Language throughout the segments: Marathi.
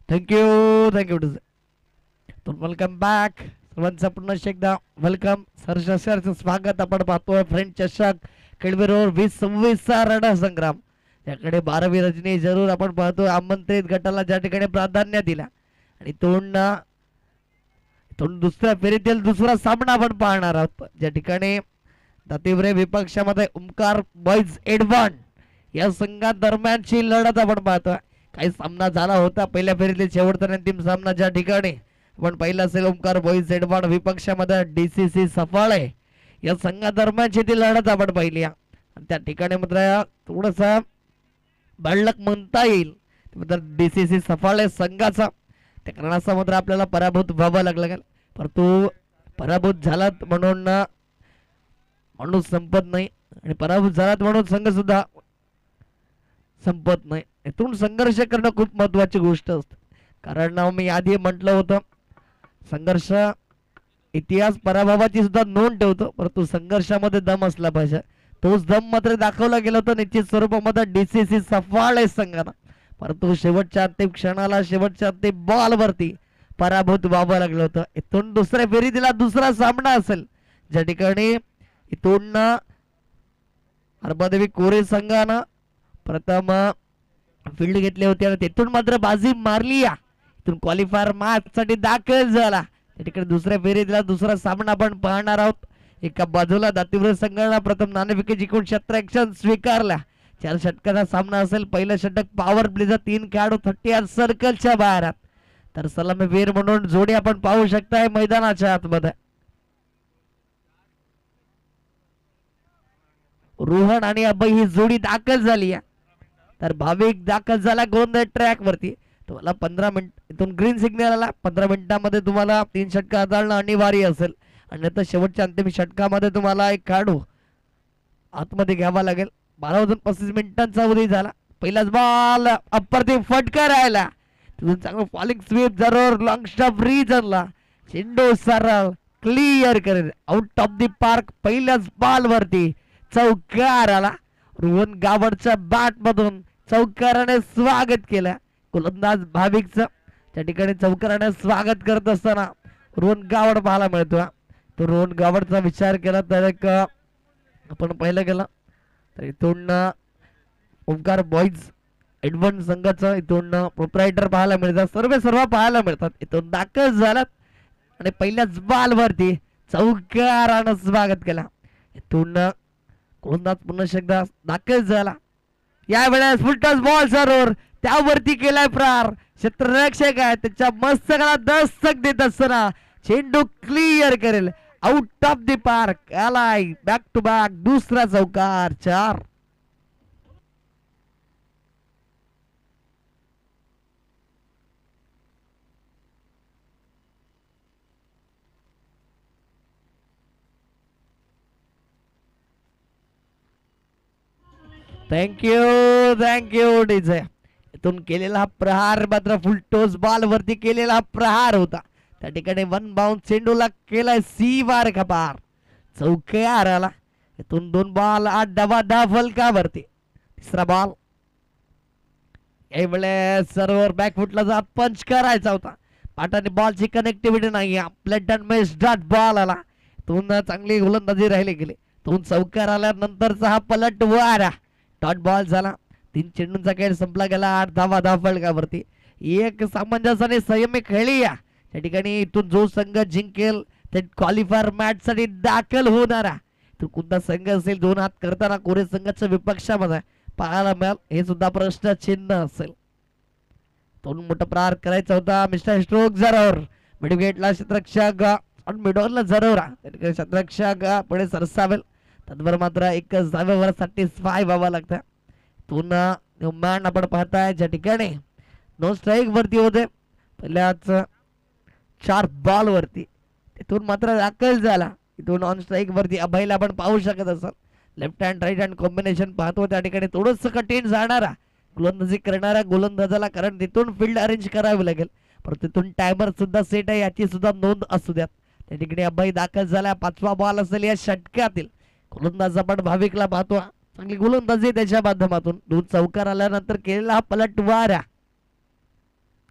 थँक्यू थँक्यू तर वेलकम बॅक सर्वांचं पुन्हा एकदा वेलकम सरचं स्वागत. आपण पाहतोय फ्रेंड चषक खेळवीरोर 2026 रणा संग्राम. त्याकडे 12वी रजनी जरूर आपण पाहतोय. आमंत्रित गटाला ज्या ठिकाणी प्राधान्य दिला आणि तोंड दुसऱ्या फेरीतील दुसरा सामना आपण पाहणार आहोत, ज्या ठिकाणी दातिवरे विपक्षामध्ये ओमकार बॉईज एडवान या संघा दरम्यानची लढत आपण पाहतोय. काही सामना झाला होता पहिल्या फेरीतील शेवटचा अंतिम सामना, ज्या ठिकाणी आपण पाहिला असेल ओमकार बॉईज एडवान विपक्षामध्ये डीसीसी सफाळे या संघा दरम्यानची ती लढत आपण पाहिली. आणि त्या ठिकाणी मात्र थोडंसं बळक म्हणता येईल डीसीसी सफाळे संघाचा त्या कारणाचा मात्र आपल्याला पराभूत व्हावं लागलं. परंतु पराभूत झालात म्हणून माणूस संपत नाही आणि पराभूत झालात म्हणून संघ सुद्धा संपत नाही. इथून संघर्ष करणं खूप महत्वाची गोष्ट असते. कारण मी आधी म्हटलं होतं संघर्ष इतिहास पराभवाची सुद्धा नोंद ठेवतो, परंतु संघर्षामध्ये दम असला पाहिजे. तोच दम मात्र दाखवला गेला होता निश्चित स्वरूपामध्ये डीसीसी सफाळे संघानं. परंतु शेवटच्या अंतिम क्षणाला शेवटच्या अंतिम बॉल वरती पराभूत व्हावं लागलं होतं. इथून दुसऱ्या फेरीतला दुसरा सामना असेल, ज्या ठिकाणी इथून हरबादेवी कोरे संघानं प्रथम फील्ड घेतले होते आणि तिथून मात्र बाजी मारली. इथून क्वालिफायर मॅच साठी दाखल झाला. त्या ठिकाणी दुसऱ्या फेरीतला दुसरा सामना आपण पाहणार आहोत. एका बाजूला दातिवरे संघाला प्रथम नाणेफेकी जिंकून क्षेत्ररक्षण स्वीकारला. 4 षटकाचा सामना असेल. पहिलं षटक पॉवर प्लेचा 3 खेळाडू 30 सर्कलच्या बाहेर, तर सलामीवीर म्हणून जोडी आपण पाहू शकताय मैदानाच्या आतमध्ये. रोहन आणि अभय ही जोडी दाखल झाली. तर भाविक दाखल झाला गोंद ट्रॅक वरती. तुम्हाला 15 मिनिट इथून ग्रीन सिग्नल आला. 15 मिनिटांमध्ये तुम्हाला 3 षटक हाताळणं अनिवार्य असेल आणि आता शेवटच्या अंतिम षटकामध्ये तुम्हाला एक खेळाडू आतमध्ये घ्यावा लागेल. 12 मिनिटांचा अवधी झाला. पहिलाच बॉल अप्रतिम फटका राहिला. तिथून चांगलं फॉलिंग स्वीप जरूर लॉंग स्टॉप रिजनला चेंडू सरळ क्लिअर करेल आउट ऑफ द पार्क. पहिल्याच बॉल वरती चौकार आला. रोहन गावडच्या बॅट मधून चौकाराने स्वागत केलं गोलंदाज भाविकचं. त्या ठिकाणी चौकाराने स्वागत करत असताना रोहन गावड पाहायला मिळतो. तो रोहन गावडचा विचार केला तर एक आपण पाहिलं गेलं तर इथून ओमकार बॉईज एडवन संघाचं इथून प्रोप्रायटर पाहायला मिळतात. सर्व पाहायला मिळतात. इथून दाखल झालात आणि पहिल्याच बॉल वरती चौकारानं स्वागत केला. इथून गोलंदाज पुन्हा एकदा दाखल झाला. यावेळेस फुलटॉस बॉल जरूर त्यावरती केलाय प्रहार. क्षेत्ररक्षक आहे त्याच्या मस्तकाला दस्तक देत असताना चेंडू क्लिअर करेल आउट ऑफ द पार्क. आलाय बॅक टू बॅक दुसरा चौकार. 4 थँक्यू डीजे. इथून केलेला प्रहार मात्र फुलटोस बॉल वरती केलेला प्रहार होता. त्या ठिकाणी 1 बाउंस चेंडूला केलाय सीवार खपार. चौकार आला. इथून 2 बॉल 8 धावा फलकावरती. तिसरा बॉल यावेळेस सर्व्हर बॅकफुटला जा पंच करायचा होता. पाटाने बॉलची कनेक्टिव्हिटी नाही. Plate and miss dot ball आला. इथून चांगली गोलंदाजी राहिली गेली. इथून चौकार आल्यानंतरचा हा पलट वारा डॉट बॉल झाला. 3 चेंडूंचा खेळ संपला गेला. 8 धावा फलकावरती. एक सामंजस्याने संयमी खेळली. त्या ठिकाणी इथून जो संघ जिंकेल ते क्वालिफायर मॅच साठी दाखल होणारा तो कोणता संघ असेल. 2 हात करताना कोरे संघाच्या विपक्षामध्ये पाहायला मिळाल हे सुद्धा प्रश्न चिन्ह असेल. दोन मोठा प्रहार करायचा होता. मिस्टर स्ट्रोक जरूर मिडविकेटला क्षेत्ररक्षक मिडॉलला जरूर क्षेत्ररक्षक पुढे सरसावेल. तत्पर मात्र एकच धाव्यावर सॅटिस्फाय व्हावं लागतं. पुन्हा मॅन आपण पाहताय ज्या ठिकाणी नो स्ट्राईक वरती होते पहिल्याच 4 बॉल वरती. तिथून मात्र दाखल झाला. इथून ऑन स्ट्राईक वरती अभयला आपण पाहू शकत असाल. Left hand right hand combination पाहतो. त्या ठिकाणी थोडंसं कठीण जाणारा गोलंदाजी करणाऱ्या गोलंदाजाला कारण तिथून फील्ड अरेंज करावी लागेल. परंतु तिथून टायमर सुद्धा सेट आहे याची सुद्धा नोंद असू द्यात. त्या ठिकाणी अभय दाखल झाला. 5वा बॉल असेल या षटकातील. गोलंदाज आपण भाविकला पाहतो. चांगली गोलंदाजी त्याच्या माध्यमातून 2 चौकार आल्यानंतर केलेला हा पलटवार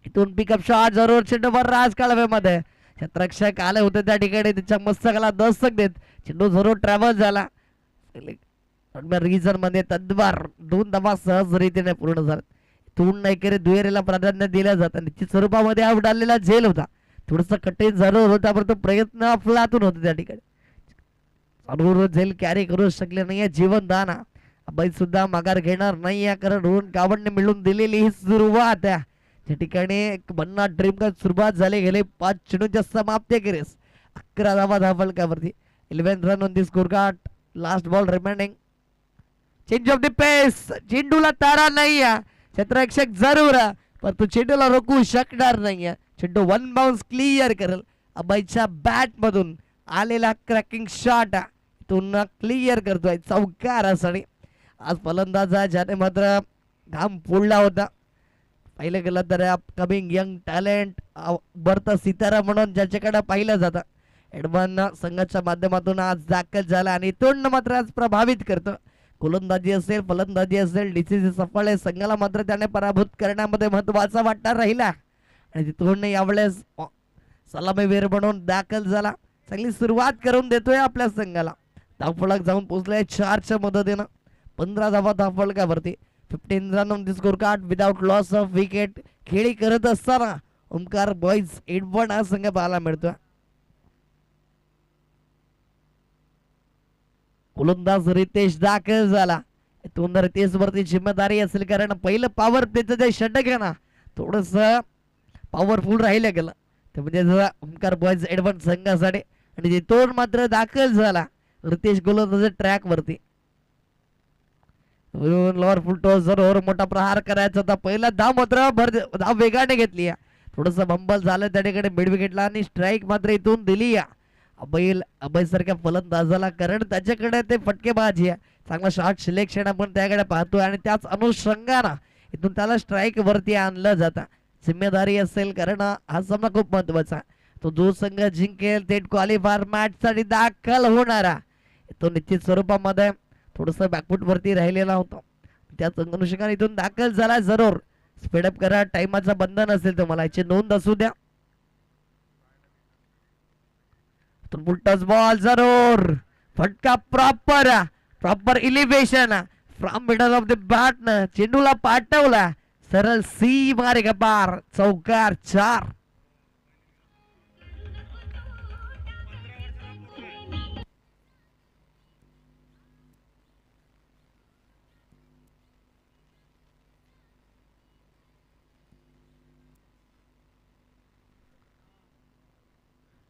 इथून पिकअप शॉट जरूर चेंडूवर राज कालव्यामध्ये क्षेत्ररक्षक आले होते त्या ठिकाणी त्याच्या मस्तकाला दस्तक देत चेंडू जरूर ट्रॅव्हल झाला रिजन मध्ये तद्वार 2 धावा सहज रीतीने पूर्ण झाला. इथून नाही करे दुहेरीला प्राधान्य दिलं जातं. निश्चित स्वरूपामध्ये आउट आलेला झेल होता. थोडस कठीण जरूर होता परंतु प्रयत्न अफलातून होते त्या ठिकाणी. जरूर झेल कॅरी करू शकले नाहीये जीवनदाना अभय सुद्धा माघार घेणार नाहीये कारण रोहन गावडने मिळून दिलेली ही सुरुवात आहे. त्या ठिकाणी एक भन्नाट ड्रीम का सुरुवात झाली गेले 5 चेंडूच्या समाप्ती केलीस 11 धावा धावफलकावरती 11 run on the score card. Last ball remaining. Change of the pace. चेंडूला तारा नाही क्षेत्ररक्षक जरूर परंतु चेंडूला रोखू शकणार नाहीये. चेंडू 1 बाउन्स क्लिअर करेल. अभयच्या बॅट मधून आलेला क्रॅकिंग शॉट इथून क्लिअर करतोय चौकारासाठी. आज फलंदाज ज्याने मात्र घाम फोडला होता. पाहिलं गेलं तर अपकमिंग यंग टॅलेंट बर्थ सितारा म्हणून ज्याच्याकडे पाहिलं जातं एडमन संघाच्या माध्यमातून आज दाखल झाला आणि इथून मात्र आज प्रभावित करतो. गोलंदाजी असेल फलंदाजी असेल डीसीसी सफळ आहे. संघाला मात्र त्याने पराभूत करण्यामध्ये महत्वाचा वाटा राहिला आणि तिथून यावेळेस सलामीवीर म्हणून दाखल झाला. चांगली सुरुवात करून देतोय आपल्या संघाला. धावफलक जाऊन पोहोचलाय 4च्या मदतीनं 15 धावा धावफलकावरती 15 run on the score card without loss of wicket. खेळी करत असताना ओमकार बॉईज 8-1 हा संघ पाहायला मिळतोय. गोलंदाज रितेश दाखल झाला. इथून रितेश वरती जिम्मेदारी असेल कारण पहिलं पॉवर प्लेचं जे षटक आहे ना थोडस पॉवरफुल राहिलं गेलं ते म्हणजे ओमकार बॉईज 8-1 संघासाठी आणि तिथून मात्र दाखल झाला रितेश गोलंदाज ट्रॅक वरती. लॉर फुलटो जरूर मोठा प्रहार करायचा होता. पहिला धाव मात्र धाव वेगाने घेतली. थोडस बंबल झालं त्या ठिकाणी मिड विकेटला आणि स्ट्राईक मात्र इथून दिली अभय सारख्या फलंदाजाला कारण त्याच्याकडे ते फटकेबाजी आहे. चांगला शॉट सिलेक्शन आपण त्याकडे पाहतोय आणि त्याच अनुषंगाने इथून त्याला स्ट्राईक वरती आणलं जातं. जिम्मेदारी असेल कारण हा सामना खूप महत्वाचा. तो जो संघ जिंकेल थेट क्वालिफायर मॅच साठी दाखल होणारा तो निश्चित स्वरूपामध्ये थोडस बॅकफुट वरती राहिलेला होता. त्याच अनुषंगाने इथून दाखल झाला. जरूर स्पीडअप करा. टाइमाचा बंधन असेल तुम्हाला याची नोंद असू द्या. उलटाच बॉल जरूर फटका proper elevation from middle of the bat न चेंडूला पाठवला सरळ सी मारे पार चौकार 4.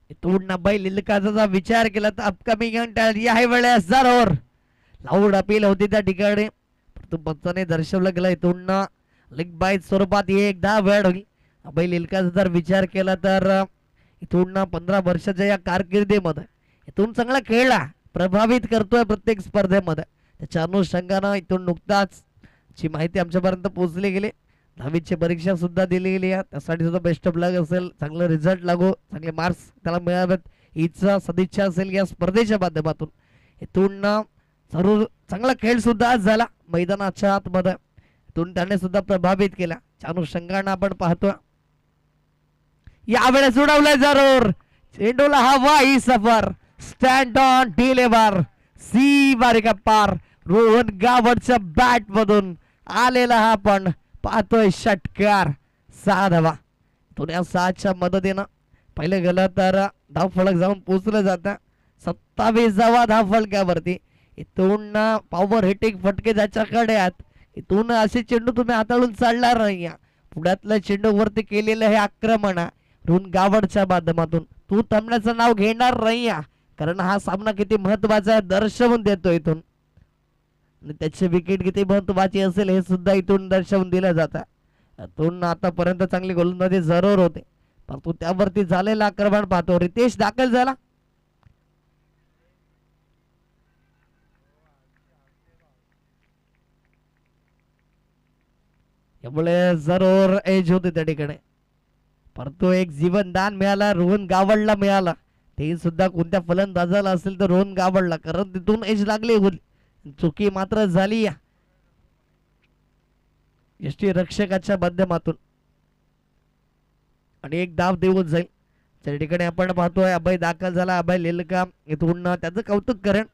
इथून बैल इलकाचा विचार केला तर अपकमिंग या वेळेस जरूर लाऊड अपील होती त्या ठिकाणी परंतु पंचाने दर्शवलं गेलं. इथून लेग बाय स्वरूपात एकदा वेळ होईल. बैल इलकाचा जर विचार केला तर इथून 15 वर्षाच्या या कारकिर्दीमध्ये इथून चांगला खेळला प्रभावित करतोय प्रत्येक स्पर्धेमध्ये. त्याच्या अनुषंगानं इथून नुकताच ची माहिती आमच्यापर्यंत पोहोचली गेली. 10वीची परीक्षा सुद्धा दिली गेली आहे. त्यासाठी सुद्धा बेस्ट ऑफ लक असेल. चांगलं रिझल्ट लागो चांगले मार्क्स त्याला मिळावेत हीच सदिच्छा असेल या स्पर्धेच्या माध्यमातून. इथून जरूर चांगला खेळ सुद्धा आज झाला मैदानाच्या आतमध्ये. इथून त्याने सुद्धा प्रभावित केला. अनुषंगाने आपण पाहतोय यावेळेस उडवलंय जरूर चेंडूला हवा ही सफर स्टँड ऑन डिलिव्हर सी बारिका पार. रोहन गावडच्या बॅट मधून आलेला हा पण पाहतोय षटकार 6 धावा. या 6च्या मदतीनं पहिलं गेलं तर धावफलक जाऊन पोहोचलं जातं 27 धावा धावफलकावरती. इथून पॉवर हिटिंग फटके ज्याच्याकडे आहेत इथून असे चेंडू तुम्ही हाताळून चालणार नाही. पुढ्यातल्या चेंडू वरती केलेलं हे आक्रमण रोहन गावडच्या माध्यमातून तू थांबण्याचं नाव घेणार नाही कारण हा सामना किती महत्वाचा दर्शवून देतो इथून त्याची विकेट किती महत्वाची असेल हे सुद्धा इथून दर्शवून दिलं जातं. इथून आतापर्यंत चांगली गोलंदाजी जरूर होते परंतु त्यावरती झालेलं आक्रमण पाहतो. रितेश दाखल झाला. यामुळे जरूर एज होते त्या ठिकाणी परंतु एक जीवनदान मिळाला रोहन गावडला मिळाला. ते सुद्धा कोणत्या फलंदाजाला असेल तर रोहन गावडला कारण तिथून एज लागली होती. चुकी मात्र झाली यष्टी रक्षकाच्या माध्यमातून. आणि एक धाव देऊन जाईल. त्या ठिकाणी आपण पाहतोय अभय दाखल झाला. अभय लिलका इथून त्याचं कौतुक करेन,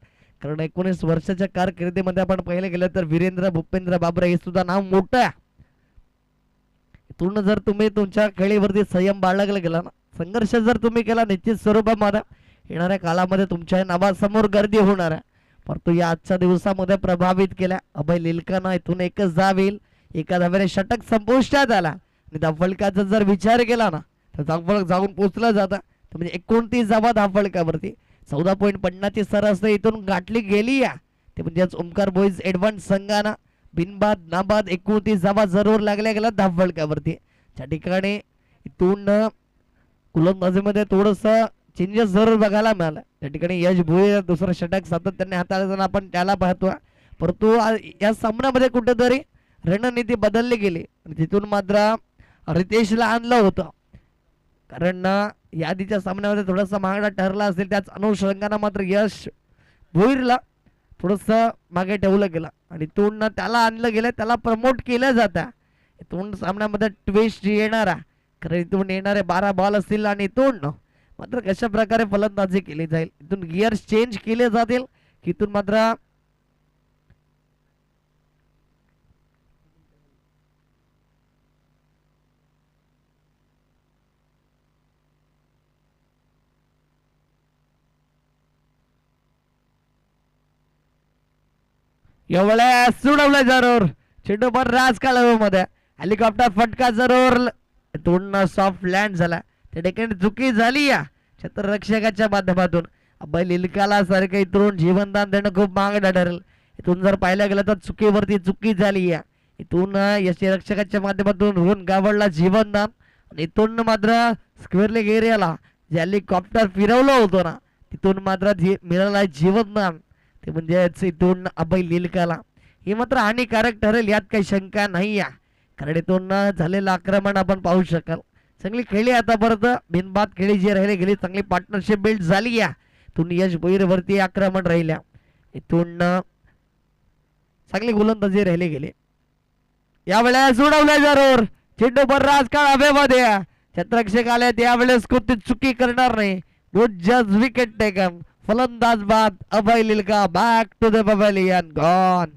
कारण 19 वर्षाच्या कारकिर्दीमध्ये आपण पाहिलं गेलं तर वीरेंद्र भूपेंद्र बाबरे हे सुद्धा नाव मोठं आहे. इथून जर तुम्ही तुमच्या खेळीवरती संयम बाळगला गेला ना, संघर्ष जर तुम्ही केला, निश्चित स्वरूपामध्ये येणाऱ्या काळामध्ये तुमच्या नावासमोर गर्दी होणार आहे. परंतु या आजच्या दिवसामध्ये प्रभावित केल्या अभय लिलकानं. इथून एकच धाव येईल, एका धावेने षटक संपुष्टात आला. आणि धावफलकाचा जर विचार केला ना तर धावफलक जाऊन पोचलं जातं. तर म्हणजे 29 धावा धावफलकावरती 14.50 सरासरी इथून गाठली गेली या. ते म्हणजेच ओमकार बॉईज ॲडव्हान्स संघानं बिनबाद नाबाद 29 धावा जरूर लागल्या गेल्या धावफलकावरती. त्या ठिकाणी इथून गोलंदाजीमध्ये थोडंसं चेंजेस जरूर बघायला मिळालं. त्या ठिकाणी यश भोईर दुसरं षटक सातत्याने हाताळताना आपण त्याला पाहतो. परंतु या सामन्यामध्ये कुठेतरी रणनीती बदलली गेली आणि तिथून मात्र रितेशला आणलं होतं, कारण यादीच्या सामन्यामध्ये थोडासा महागडा ठरला असेल. त्याच अनुषंगाने मात्र यश भोईरला थोडंसं मागे ठेवलं गेलं आणि इथून त्याला आणलं गेलं, त्याला प्रमोट केलं जातं. इथून सामन्यामध्ये ट्विस्ट येणारा, कारण इथून येणारे 12 बॉल असतील आणि इथून मात्र कशा प्रकारे फलंदाजी केली जाईल, इथून गिअर्स चेंज केले जातील की इथून मात्र एवढ्या सुडवलं जरूर. चेंडू पण राजकाळामध्ये हेलिकॉप्टर फटका जरूर इथून सॉफ्ट लँड झाला. त्या ठिकाणी चुकी झाली या क्षेत्ररक्षकाच्या माध्यमातून. अभय लिलकाला सारखं इथून जीवनदान देणं खूप महागडं ठरेल. इथून जर पाहिलं गेलं तर चुकीवरती चुकी झाली या. इथून यष्टीरक्षकाच्या माध्यमातून रोहन गावडला जीवनदान आणि इथून मात्र स्क्वेअरले एरियाला जे हेलिकॉप्टर फिरवलं होतं ना तिथून मात्र मिळाला जीवनदान. ते म्हणजे इथून अभय लिलकाला हे मात्र हानिकारक ठरेल, यात काही शंका नाही या. कारण इथून झालेलं आक्रमण आपण पाहू शकाल. चांगली खेळली आतापर्यंत, बिनबाद खेळी जी राहिली गेली, चांगली पार्टनरशिप बिल्ड झाली या. इथून यश भोईरवरती आक्रमण राहिल्या, इथून चांगली गोलंदाजी राहिली गेली. यावेळेस उडवले जरूर चेंडू पर राजकाळ हवेमध्ये. क्षेत्ररक्षक आले त्यावेळेस कोणती चुकी करणार नाही. गुड जज विकेट टेकन. फलंदाज बाद अभय लिलका back to the pavilion gone.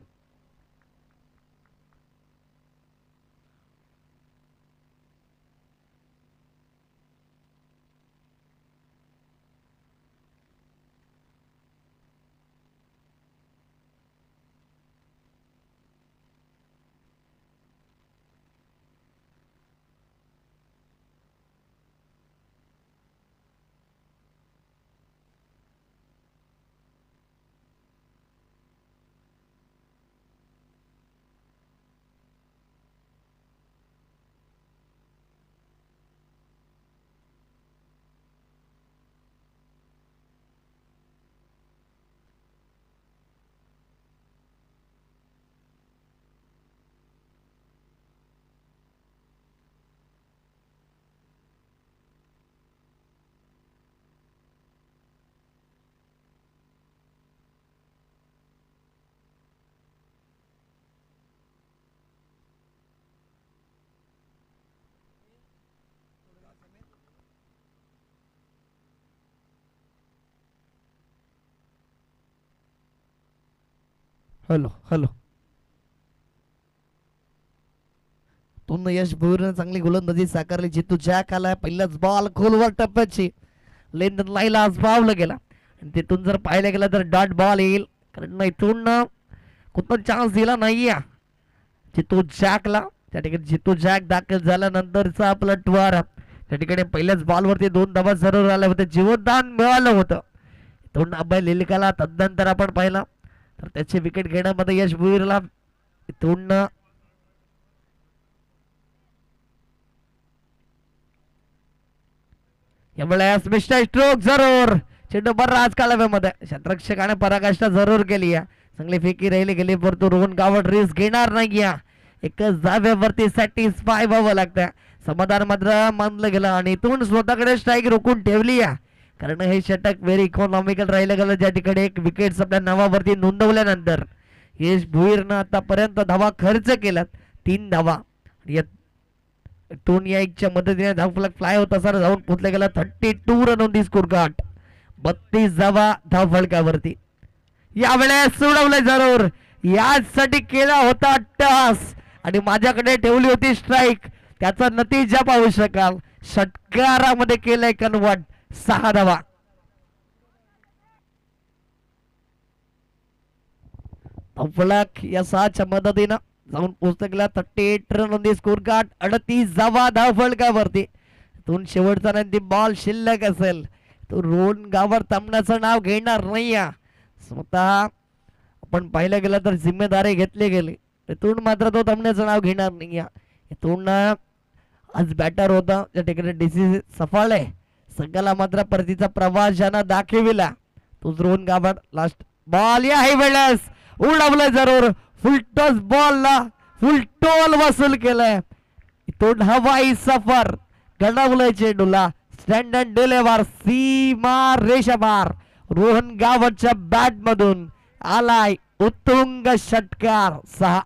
Hello hello. तुमनं यश भोईरनं चांगली गोलंदाजी साकारली. जितू जॅक आलाय, पहिलाच बॉल खोलवर टप्प्याची लेंदन लाईला आज पावलं गेला आणि तिथून जर पाहिलं गेलं तर डॉट बॉल येईल, कारण इथून कुठं चान्स दिला नाही या जितू जॅकला. त्या ठिकाणी जितू जॅक दाखल झाल्यानंतरचा आपला ट्वार त्या ठिकाणी पहिल्याच बॉलवरती 2 धावा जरूर आले होते, जीवनदान मिळालं होतं. इथून अभय लिलकाला तदनंतर आपण पाहिला तर त्याची विकेट घेण्यामध्ये यश भोईरला इथून यावेळेस मिस्टर स्ट्रोक जरूर. चेंडू बरा राजकाळामध्ये क्षेत्ररक्षकाने पराकाष्ठा जरूर केली या. चांगली फेकी राहिली गेली, परंतु रोहन गावड रिस्क घेणार नाही या. एकच धाव्यावरती सॅटिस्फाय व्हावं लागतं, समाधान मात्र मानलं गेलं आणि इथून स्वतःकडे स्ट्राईक रोखून ठेवली या. कारण हे षटक व्हेरी इकॉनॉमिकल राहिलं गेलं, ज्या ठिकाणी एक विकेट आपल्या नावावरती नोंदवल्यानंतर यश भोईरनं आतापर्यंत धावा खर्च केल्यात 3 धावा. टोन या एकच्या मदतीने धावफलक फ्लाय होत असताना जाऊन पोहोचला गेला 32 run on the score card. 32 धावा धावफलकावरती. यावेळेस सोडवले जरूर, यासाठी केला होता अट्टहास आणि माझ्याकडे ठेवली होती स्ट्राईक. त्याचा नतीजा पाहू शकाल, षटकारामध्ये केलंय कन्वर्ट. 6 धावा. धावफलक या 6च्या मदतीनं जाऊन पोहोचला गेला 38 run on the score card. 38 धावा धावफलकावरती. इथून शेवटचा नंदी बॉल शिल्लक असेल तो रोहन गावर थांबण्याचं नाव घेणार नाही. स्वतः आपण पाहिलं गेलं तर जिम्मेदारी घेतली गेली, इथून मात्र तो थांबण्याचं नाव घेणार नाही. इथून आज बॅटर होता त्या ठिकाणी डीसी सफाळे संघाला मात्र परतीचा प्रवास ज्यानं दाखविला तोच रोहन गावड. लास्ट बॉल या वेळेस उडवलं जरूर, फुल टॉस बॉलला फुल टोल वसूल केलंय. इथून हवाई सफर घडवलंय चेंडूला. स्टँड अँड डिलेव्हर सीमा रेषापार रोहन गावडच्या बॅट मधून आलाय उत्तुंग षटकार. 6.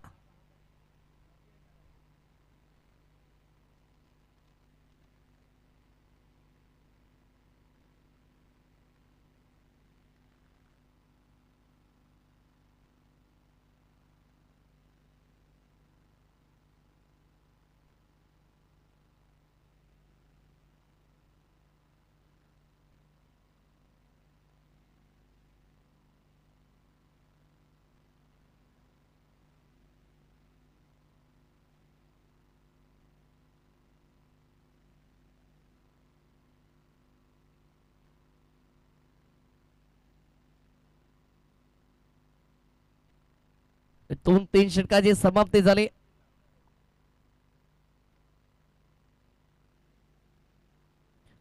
दोन 3 षटकाची समाप्ती झाली.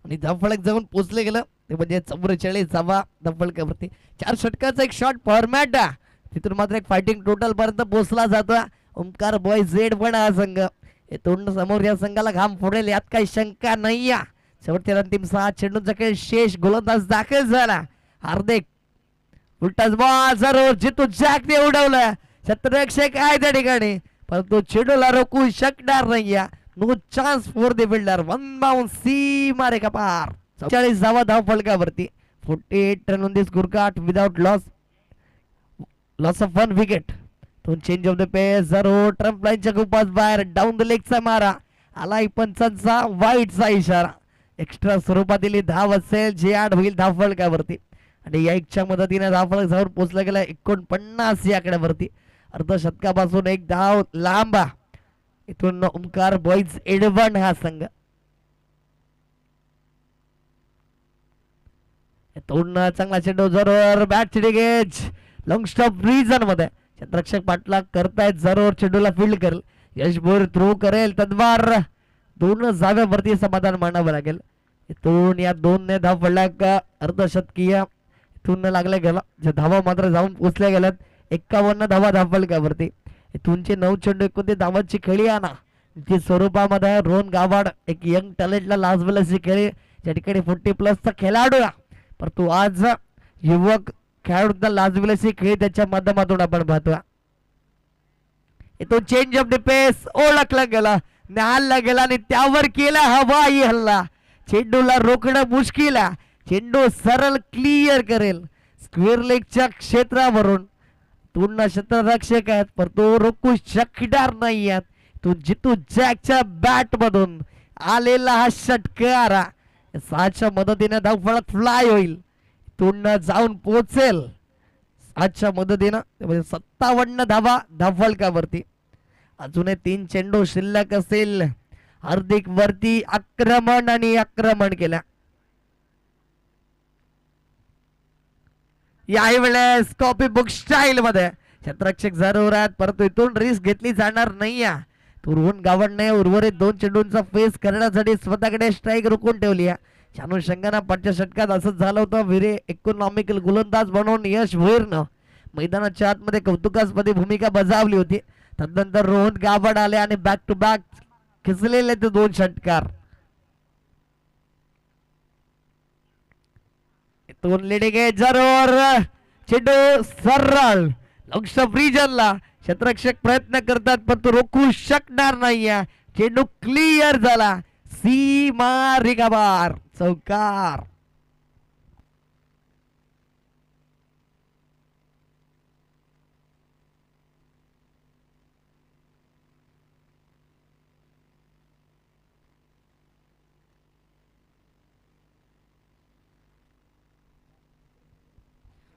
आणि धावफलक जाऊन पोचले गेलं ते म्हणजे 44 धावा धावफलकावरती. 4 षटकाचा एक शॉर्ट फॉर्मॅट. तिथून मात्र एक फायटिंग टोटल पर्यंत पोहोचला जातो. ओमकार बॉय झेड पण हा संघ तोंड समोर या संघाला घाम फोडेल यात काही शंका नाही. शेवटच्या अंतिम 6 चेंडूंचा खेळ शेष गोलंदाज दाखल झाला. हार्दिक उलटाच बॉल जरूर जितू जॅकने उडवलं. क्षेत्ररक्षक आहे त्या ठिकाणी परंतु चेंडूला रोखू शकणार नाही. No chance for the fielder. 1 bounce सीमा रेखा पार. 40 धावा धावफलकावरती. 48 run on the score card without loss of 1 wicket. तो चेंज ऑफ द पेस जरूर ट्रम्प लाईनच्या खूपच बाहेर डाऊन द लेगचा मारा आलाय. पंचांचा वाईटचा इशारा. एक्स्ट्रा स्वरूपातील धाव असेल जे 8 होईल धावफलकावरती. आणि या एकच्या मदतीने धावफलक जाऊन पोहोचला गेला 49 या आकड्यावरती. अर्धशतकापासून एक धाव लांब. इथून ओमकार बॉईज 11 हा संघ. इथून चांगला चेंडू जरूर बॅट चिडीगेज लॉंग स्टॉप रिजन मध्ये क्षेत्ररक्षक पाठलाग करतायत जरूर चेंडूला फील्ड करेल. यश भोर थ्रो करेल तद्वार 2 जाव्यावरती समाधान मानावं लागेल. इथून या 2 ने धावफलक अर्धशतकीय इथून लागले गेला. जे धावा मात्र जाऊन पोचल्या गेल्यात 51 धावा धावफलकावरती. इथूनचे 9 चेंडू 29 धावांची खेळी आणा ती स्वरूपामध्ये रोहन गावड एक यंग टॅलेंटला लाजवेलची खेळी ज्या ठिकाणी 40+ खेळाडू परंतु आज युवक खेळाडूंना लाजवेलची खेळी त्याच्या माध्यमातून आपण पाहतो. इथून चेंज ऑफ द पेस ओळखला गेला न्यायला गेला आणि त्यावर केला हवाई हल्ला. चेंडूला रोखणं मुश्किल. चेंडू सरळ क्लिअर करेल स्क्वेअर लेगच्या क्षेत्रावरून. पूर्ण क्षेत्ररक्षक आहेत पर तो रोखू शकणार नाही आहेत. तो जितू जॅकच्या बॅट मधून आलेला हा षटकार 6च्या मदतीने धावफलक फ्लाय होईल. तोंड जाऊन पोहोचेल 7च्या मदतीनं 57 धावा धावफलकावरती. अजूनही 3 चेंडू शिल्लक असेल. हार्दिक वरती आक्रमण आणि आक्रमण केल्या. यावेळेस कॉपी बुक स्टाईल मध्ये क्षेत्ररक्षक जरूर आहेत परंतु इथून रिस्क घेतली जाणार नाही. तो रोहन गावडने उर्वरित 2 चेंडूंचा फेस करण्यासाठी स्वतःकडे स्ट्राईक रोखून ठेवली. अनुषंगाने 5च्या षटकात असंच झालं होतं. विरे इकॉनॉमिकल गोलंदाज बनवून यश भोईरनं मैदानाच्या आतमध्ये कौतुकास्पद भूमिका बजावली होती. तदनंतर रोहन गावड आले आणि बॅक टू बॅक खिचलेले ते 2 षटकार. इथून लिडिंग जरूर चेंडू सरळ लॉंग स्टॉप रिजनला क्षेत्ररक्षक प्रयत्न करतात पण तो रोखू शकणार नाही. चेंडू क्लिअर झाला, सीमा रेखाबार, चौकार.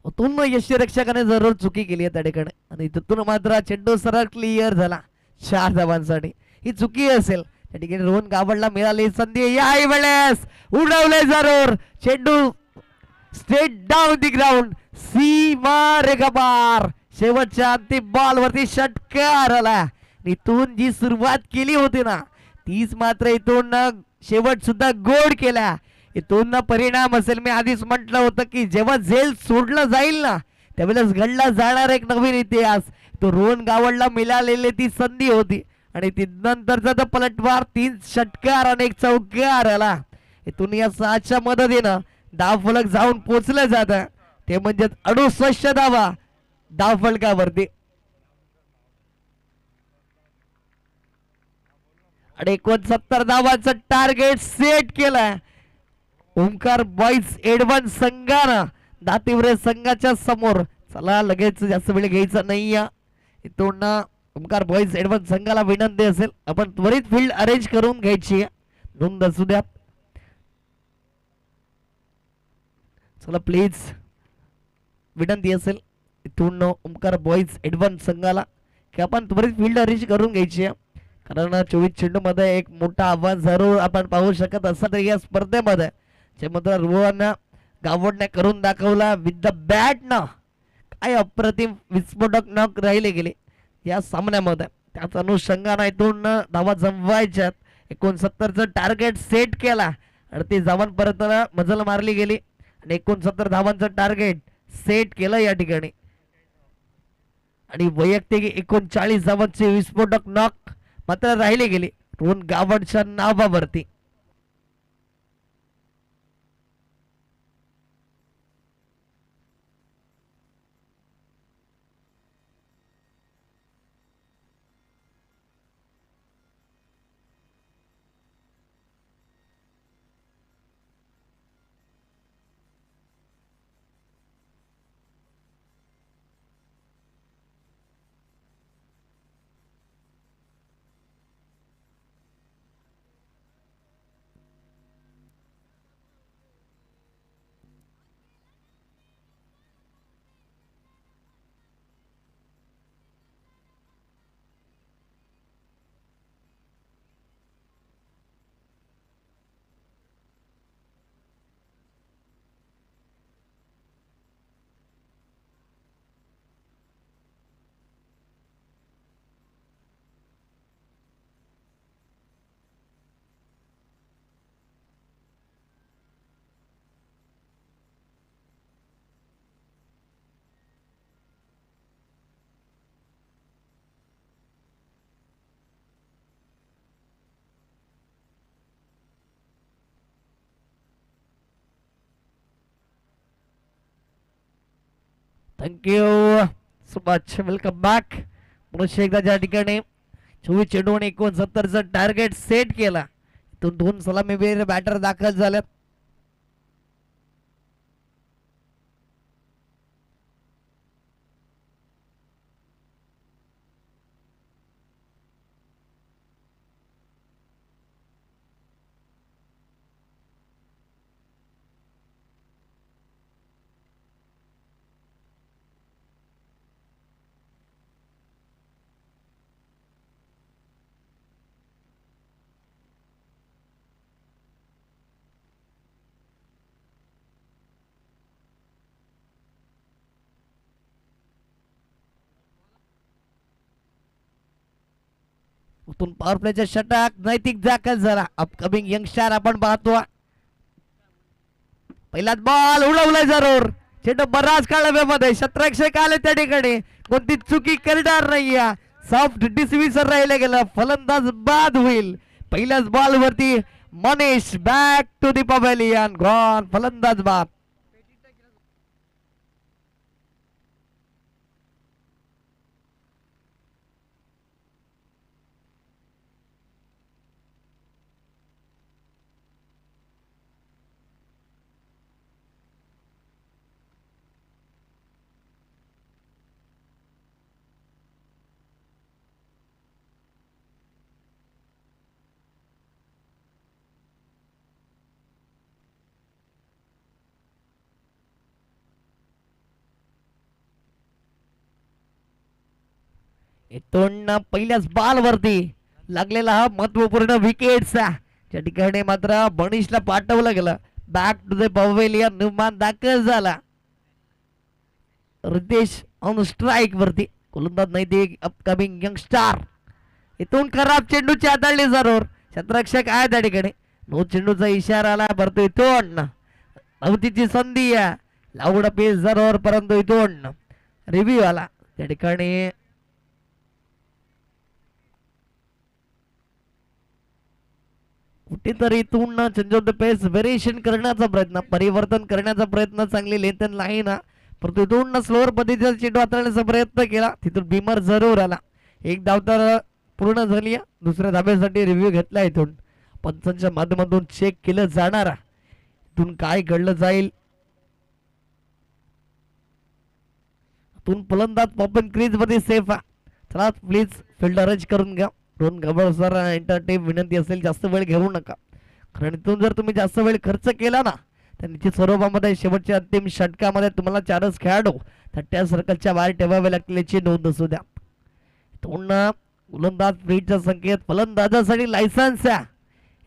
तिथून यष्टीरक्षकाने जरूर चुकी केली आहे त्या ठिकाणी आणि तिथून मात्र चेंडू सरळ क्लिअर झाला 4 धावांसाठी. ही चुकी असेल त्या ठिकाणी. रोहन गावडला मिळाली संधी, याही वेळेस उडवले जरूर, चेंडू स्ट्रेट डाऊन दी ग्राउंड, सीमा रेखापार. शेवटच्या अंतिम बॉल वरती षटकार आला. इथून जी सुरुवात केली होती ना तीच मात्र इथून शेवट सुद्धा गोड केला. इथून परिणाम असेल. मी आधीच म्हटलं होतं की जेव्हा झेल सोडलं जाईल ना त्यावेळेस घडला जाणार एक नवीन इतिहास. तो रोहन गावडला मिळालेली ती संधी होती आणि नंतरचा तो पलटवार, 3 षटकार आणि 1 चौकार आला. इथून या 6च्या मदतीनं धावफलक जाऊन पोचलं जातं ते म्हणजे 68 धावा धावफलकावरती आणि 69 धावांचं टार्गेट सेट केलंय ओमकार बॉईज एडवान संघानं दातिवरे संघाच्या समोर. चला लगेच जास्त वेळ घ्यायचा नाही. इथून ओमकार बॉईज एडवान संघाला विनंती असेल आपण त्वरित फील्ड अरेंज करून घ्यायची, नोंद असू द्या. चला प्लीज विनंती असेल इथून ओमकार बॉईज एडवान संघाला की आपण त्वरित फील्ड अरेंज करून घ्यायची, कारण 24 चेंडू मध्ये एक मोठा आव्हान जरूर आपण पाहू शकत असं या स्पर्धेमध्ये. जे मात्र रोहन गावडने करून दाखवला विथ द बॅट ना, काय अप्रतिम विस्फोटक नॉक राहिले गेले या सामन्यामध्ये. त्याच अनुषंगाने इथून धावा जमवायच्यात. 69चं टार्गेट सेट केला आणि ते धावांपर्यंत परत मजल मारली गेली आणि 69 धावांचं टार्गेट सेट केलं या ठिकाणी आणि वैयक्तिक 39 धावांचे विस्फोटक नॉक मात्र राहिले गेले रोहन गावडच्या नावावरती. Thank you so much, welcome back. पुन्हा एकदा ज्या ठिकाणी 24 चेंडू आणि 69चं टार्गेट सेट केला इथून 2 सलामीवीर बॅटर दाखल झाल्यात. उतून पॉवर प्लेच्या षटक नैतिक दाखल झाला. अपकमिंग यंगस्टर आपण पाहतो. पहिलाच बॉल उडवलाय जरूर, चेंडू बराच काळाव्यामध्ये क्षेत्ररक्षक आले त्या ठिकाणी, कोणती चुकी करणार नाही. सॉफ्ट डिसमिसर राहिले गेलं, फलंदाज बाद होईल. पहिल्याच बॉल वरती Manish back to the pavilion, gone, फलंदाज बाद. इथून पहिल्याच बॉल वरती लागलेला हा महत्वपूर्ण विकेटचा त्या ठिकाणी मात्र बनिशला पाठवलं गेलं. Back to the pavilion Numan दाखल झाला. रितेश ऑन स्ट्राईक वरती गोलंदाज नाही ते अपकमिंग यंगस्टार. इथून खराब चेंडूची हाताळली जरूर क्षेत्ररक्षक आहे त्या ठिकाणी. नो चेंडूचा इशारा आला परंतु इथून नवतीची संधी आहे. लावड पीस जरूर परंतु इथून रिव्ह्यू आला त्या ठिकाणी. कुठेतरी इथून change of the pace variation करण्याचा प्रयत्न परिवर्तन करण्याचा प्रयत्न चांगली लेंथन नाही ना परंतु इथून स्लोअर पद्धतीचा चेंडू हाताळण्याचा प्रयत्न केला. तिथून बिमर जरूर आला. एक धाव तर पूर्ण झाली. दुसऱ्या धाब्यासाठी रिव्ह्यू घेतला. इथून पंचांच्या माध्यमातून चेक केलं जाणार. इथून काय घडलं जाईल. इथून फलंदाज पॉपन क्रीज मध्ये सेफ. चला प्लीज फील्ड अरेंज करून घ्या. दोन गबळ सर एंटरटेन विनंती असेल जास्त वेळ घेऊ नका कारण इथून जर तुम्ही जास्त वेळ खर्च केला ना तर निश्चित स्वरूपामध्ये शेवटच्या अंतिम षटकामध्ये तुम्हाला 4च खेळाडू त्या सर्कलच्या बाहेर ठेवावे लागतील याची नोंद असू द्या. इथून गोलंदाज फ्रीजचा संकेत फलंदाजासाठी लायसन्स आहे.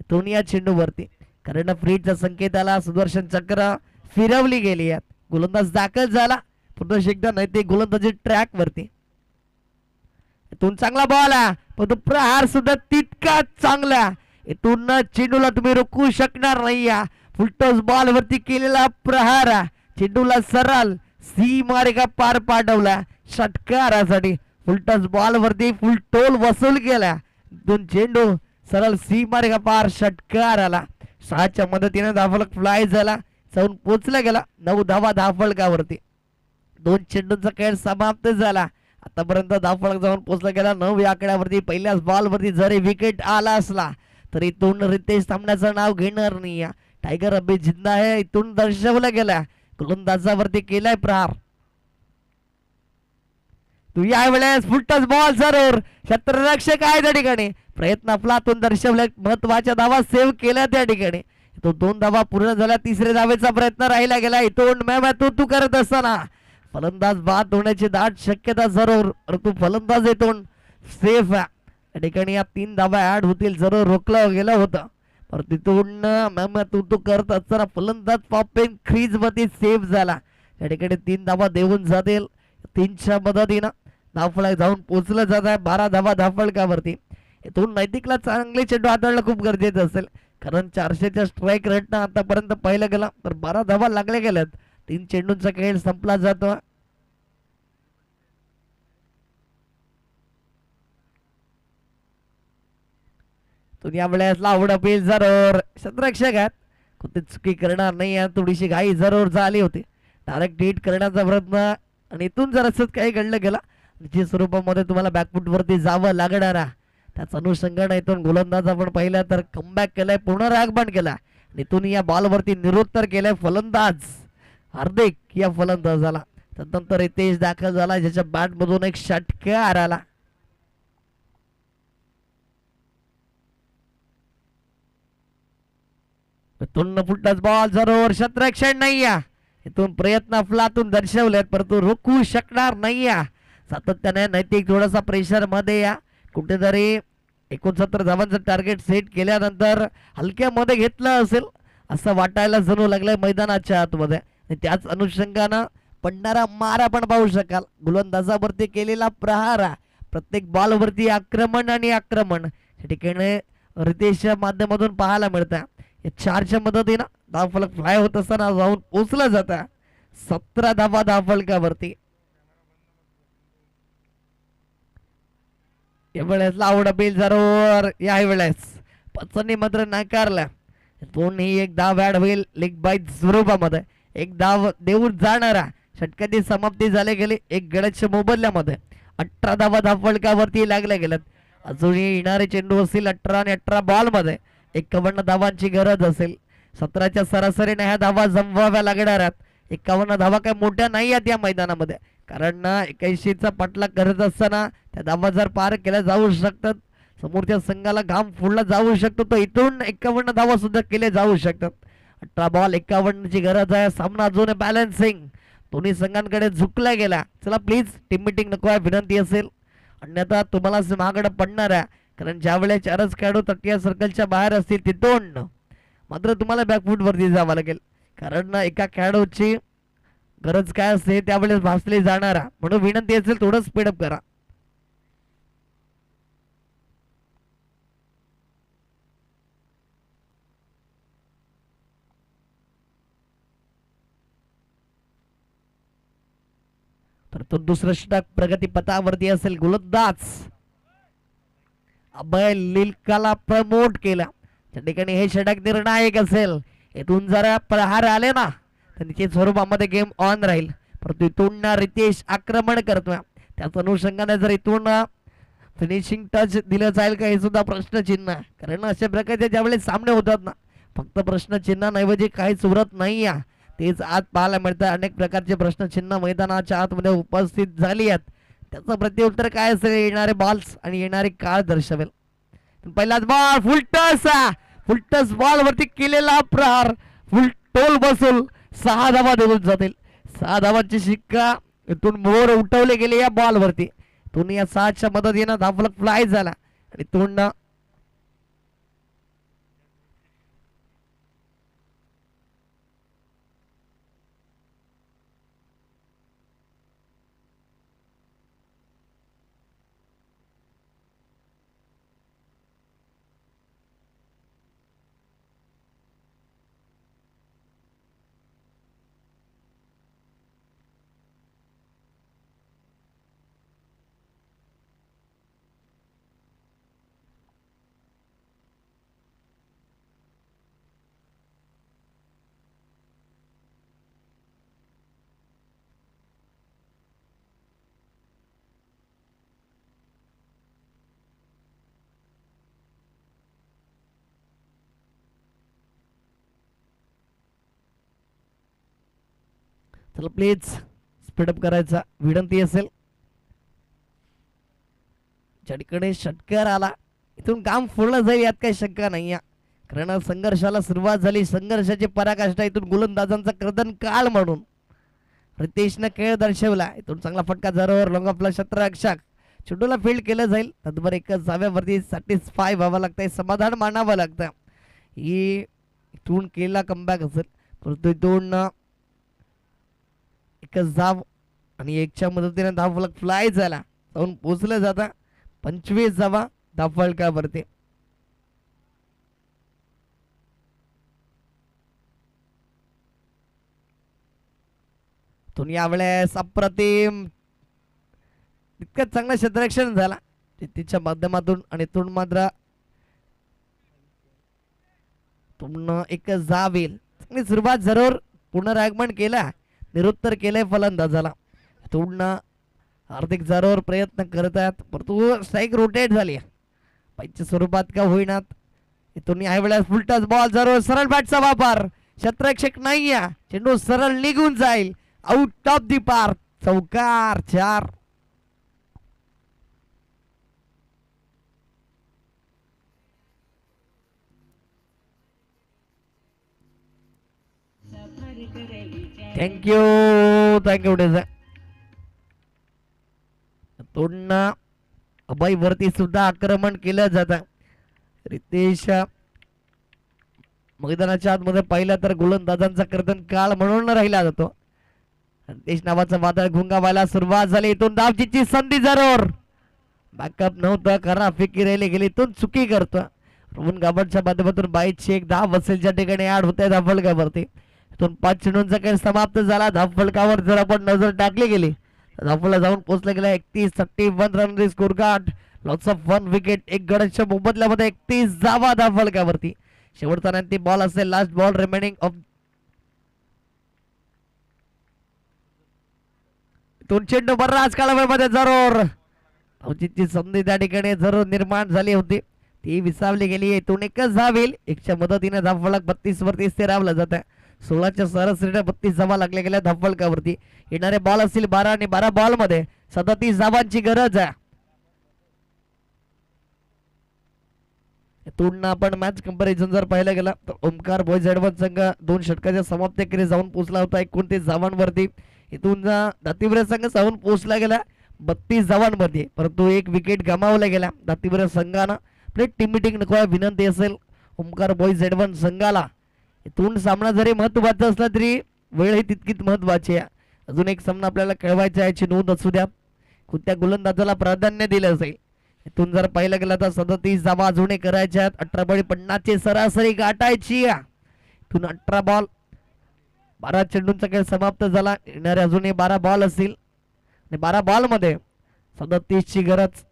इथून या चेंडूवरती कारण फ्रीजच्या संकेताला सुदर्शन चक्र फिरवली गेली आहे. गोलंदाज दाखल झाला. पुन्हा एकदा नाही ते गोलंदाजी ट्रॅक वरती. इथून चांगला बॉल आहे पण तो प्रहार सुद्धा तितकाच चांगला. इथून चेंडूला तुम्ही रोखू शकणार नाही. फुलटॉस बॉल वरती केलेला प्रहार चेंडूला सरळ सी मार्गा पार पाठवला षटकारासाठी. फुलटॉस बॉल वरती फुल टोल वसूल केला. दोन चेंडू सरळ सी मार्गा पार षटकार आला. 6च्या मदतीने धावफलक फ्लाय झाला जाऊन पोचला गेला 9 धावा धावफलकावरती. 2 चेंडूंचा खेळ समाप्त झाला. आतापर्यंत धावफलक जाऊन पोचला गेला 9 या आकड्यावरती. पहिल्याच बॉल वरती जरी विकेट आला असला तरी इथून रितेश थांबण्याचं नाव घेणार नाही. टायगर अभि जिंदा आहे. इथून दर्शवला गेला गोलंदाजावरती केलाय प्रहार. तू यावेळेस फुलटॉस बॉल जरूर क्षेत्ररक्षक आहे त्या ठिकाणी. प्रयत्न आपलातून दर्शवला महत्वाच्या धावा सेव्ह केल्या त्या ठिकाणी. तो 2 धावा पूर्ण झाल्या. 3ऱ्या धावेचा प्रयत्न राहिला गेला. इथून तू करत असताना फलंदाज बाद होण्याची दाट शक्यता जरूर परंतु फलंदाज इथून सेफ आहे त्या ठिकाणी. या 3 धावा ऍड होतील जरूर रोखलं गेलं होतं परंतु तिथून तू करत असताना फलंदाज पॉपिंग क्रीज मध्ये सेफ झाला त्या ठिकाणी. 3 धावा देऊन जातील. 3च्या मदतीनं धावफलक जाऊन पोचलं जात आहे 12 धावा धावफलकावरती. इथून नैतिकला चांगले चेंडू हाताळणं खूप गरजेचं असेल कारण 400च्या स्ट्राईक रेटनं आतापर्यंत पाहिलं गेलं तर 12 धावा लागल्या गेल्यात. 3 चेंडूंचा खेळ संपला जातो. या वेळेस लावड अपील जरूर क्षेत्ररक्षक आहेत कोणती चुकी करणार नाही. थोडीशी घाई जरूर झाली होती. डायरेक्ट हिट करण्याचा प्रयत्न आणि इथून जर असंच काही घडलं गेला जी स्वरूपामध्ये तुम्हाला बॅकफूट वरती जावं लागणार आहे. त्याच अनुषंगाने इथून गोलंदाज आपण पाहिला तर कमबॅक केलाय पुनरागमन केला. इथून या बॉल वरती निरुत्तर केलाय फलंदाज हार्दिक या फलंदाजाला. त्यानंतर रितेश दाखल झाला ज्याच्या बॅट मधून एक षटकार आला. इथून फुलटॉस बॉल जरूर क्षेत्ररक्षण नाही. इथून प्रयत्न अफलातून दर्शवलेत परंतु रोखू शकणार नाही. सातत्याने नैतिक थोडासा प्रेशर मध्ये कुठेतरी 69 धावांचं टार्गेट सेट केल्यानंतर हलक्यामध्ये घेतलं असेल असं वाटायला जणू लागलंय मैदानाच्या आतमध्ये. त्याच अनुषंगानं पडणारा मारा पण पाहू शकाल. गोलंदाजावरती केलेला प्रहार प्रत्येक बॉल वरती आक्रमण आणि आक्रमण या ठिकाणी रितेशच्या माध्यमातून पाहायला मिळतं. या 4च्या मदतीनं धावफलक फ्लाय होत असताना जाऊन पोचलं जातं 17 धावा धावफलकावरती. यावेळेस लावड अपील जरूर यावेळेस पंचांनी मात्र नाकारला. दोन्ही एक धाव ऍड होईल लेग बाय स्वरूपामध्ये. एक धाव देऊन जाणारा षटकाची समाप्ती झाली गेली. एक गडच्या मोबदल्यामध्ये 18 धावा धावफलकावरती लागल्या गेल्यात. अजूनही येणारे चेंडू असतील 18 आणि 18 बॉल मध्ये 51 धावांची गरज असेल. 17च्या सरासरीने ह्या धावा जमवाव्या लागणार आहेत. 51 धावा काय मोठ्या नाही आहेत या मैदानामध्ये कारण 81चा पाठलाग करत असताना त्या धावा जर पार केल्या जाऊ शकतात समोरच्या संघाला घाम फुडला जाऊ शकतो तर इथून 51 धावा सुद्धा केले जाऊ शकतात. 18 बॉल 51 ची गरज आहे. सामना अजून बॅलन्सिंग दोन्ही संघांकडे झुकला गेला. चला प्लीज टीम मीटिंग नको आहे विनंती असेल. अन्यथा तुम्हाला महागडं पडणार आहे. कारण ज्या वेळेस चारच खेळाडू तटीय सर्कलच्या बाहेर असतील तिथून मात्र तुम्हाला बॅकफूट वरती जावं लागेल. कारण एका खेळाडूची गरज काय असते त्यावेळेस भासली जाणार, म्हणून विनंती असेल थोडं स्पीडअप करा. तर तो दुसरं षटक प्रगतीपथावरती असेल. गोलंदाज अभय लिलकाला प्रमोट केला. त्या ठिकाणी हे षटक निर्णायक असेल. इथून जरा प्रहार आले ना तर निश्चित स्वरूपामध्ये गेम ऑन राहील. परंतु इथून रितेश आक्रमण करतोय, त्याच अनुषंगाने जर इथून फिनिशिंग टच दिलं जाईल का हे सुद्धा प्रश्नचिन्ह आहे. कारण अशा प्रकारचे ज्यावेळेस सामने होतात ना फक्त प्रश्नचिन्हाऐवजी काहीच उरत नाही आहे. तेच आज पाहायला मिळतं. अनेक प्रकारचे प्रश्नचिन्ह मैदानाच्या आतमध्ये उपस्थित झाली आहेत. त्याचं प्रत्युत्तर काय असेल येणारे बॉल्स आणि येणारे काळ दर्शवेल. पहिलाच बॉल फुलटस बॉल वरती केलेला प्रहार फुल टोल बसून 6 धावा देऊन जातील. 6 धावांची शिक्का इथून मोर उठवले गेले या बॉल वरती. इथून या 6च्या मदतीनं धावफलक फ्लाय झाला आणि इथून चला प्लीज स्पीडअप करायचा विनंती असेल. ज्या ठिकाणी षटकार आला इथून काम पूर्ण जाईल यात काही शंका नाही आहे. कारण संघर्षाला सुरुवात झाली. संघर्षाची पराकाष्ठा इथून गोलंदाजांचा कर्दन काळ म्हणून रितेशनं खेळ दर्शवला. इथून चांगला फटका जरूर लॉंग ऑफला क्षेत्ररक्षक चेंडूला फील्ड केलं जाईल. नंतर एकच जाव्यावरती सॅटिस्फाय व्हावं लागतंय, समाधान मानावं लागतं. ही इथून केला कमबॅक असेल परंतु इथून एकच धाव आणि 1च्या मदतीने धावफलक फ्लाय झाला. जाऊन पोचलं जाता 25 धावा धावफलकावरती. तुम्ही यावेळेस अप्रतिम इतकं चांगलं क्षेत्ररक्षण झाला तिच्या माध्यमातून आणि इथून मात्र पुन्हा एकच धाव येईल. चांगली सुरुवात जरूर पुनरागमन केला, निरुत्तर केलंय फलंदाजाला. इथून हार्दिक जरूर प्रयत्न करत आहेत परंतु स्ट्राईक रोटेट झाली पाहिजे स्वरूपात का होईनात. इथून यावेळेस फुलटच बॉल जरूर सरळ बॅटचा वापर. क्षेत्ररक्षक नाही आहे, चेंडू सरळ निघून जाईल. Out of the park. चौकार 4. थँक्यू डेझा. पुन्हा अभय वरती सुद्धा आक्रमण केलं जातं. रितेश मैदानाच्या आतमध्ये पाहिलं तर गोलंदाजांचा कर्तन काळ म्हणून राहिला जातो. रितेश नावाचा वादळ घुंगावायला सुरुवात झाली. इथून धावचीची संधी जरूर बॅकअप नव्हतं, खरा फिकी राहिली गेली. इथून चुकी करतो रोहन गाबडच्या माध्यमातून 22ची एक धाव असेल ज्या ठिकाणी ऍड होते धावफलकावरती. इथून 5 चेंडूंचा खेळ समाप्त झाला. धावफलकावर जर आपण नजर टाकली गेली धावफलक जाऊन पोहोचला गेला 31 run score card. Lots of 1 wicket. एक गडच्या मोबदल्यामध्ये 31 धावा धावफलकावरती. शेवटचा अंतिम बॉल असेल, लास्ट बॉल रिमेनिंग ऑफ. इथून चेंडू बराच कालावधीमध्ये जरूर धावचीची संधी त्या ठिकाणी जरूर निर्माण झाली होती, ती विसावली गेली. इथून एकच धाव येईल. 1च्या मदतीने धावफलक 32 वरती स्थिरावलं जात आहे. 16च्या सरासरीने 32 धावा लागल्या गेल्या धावफलकावरती. येणारे बॉल असतील 12 आणि 12 बॉल मध्ये 37 धावांची गरज आहे. इथून आपण मॅच कंपॅरिझन जर पाहिलं गेला तर ओमकार बॉयज ॲडव्हान्स संघ 2 षटकाच्या समाप्तीकडे जाऊन पोहोचला होता 29 धावांवरती. इथून दातिवरे संघ जाऊन पोहोचला गेला 32 धावांमध्ये, परंतु एक विकेट गमावला गेला दातीवर संघानं. प्लेट टीम मिटिंग नको विनंती असेल ओमकार बॉईज Z1 संघाला. इथून सामना जरी महत्वाचा असला तरी वेळ ही तितकीच महत्वाची आहे. अजून एक सामना आपल्याला खेळवायचा याची नोंद असू द्या. कोणत्या गोलंदाजाला प्राधान्य दिलं असेल. इथून जर पाहिलं गेलं तर 37 धावा अजूनही करायच्या. 18/50 ची सरासरी गाठायची. इथून 18 बॉल 12 चेंडूंचा खेळ समाप्त झाला. येणारे अजूनही 12 बॉल असतील आणि 12 बॉल मध्ये 37 ची गरज.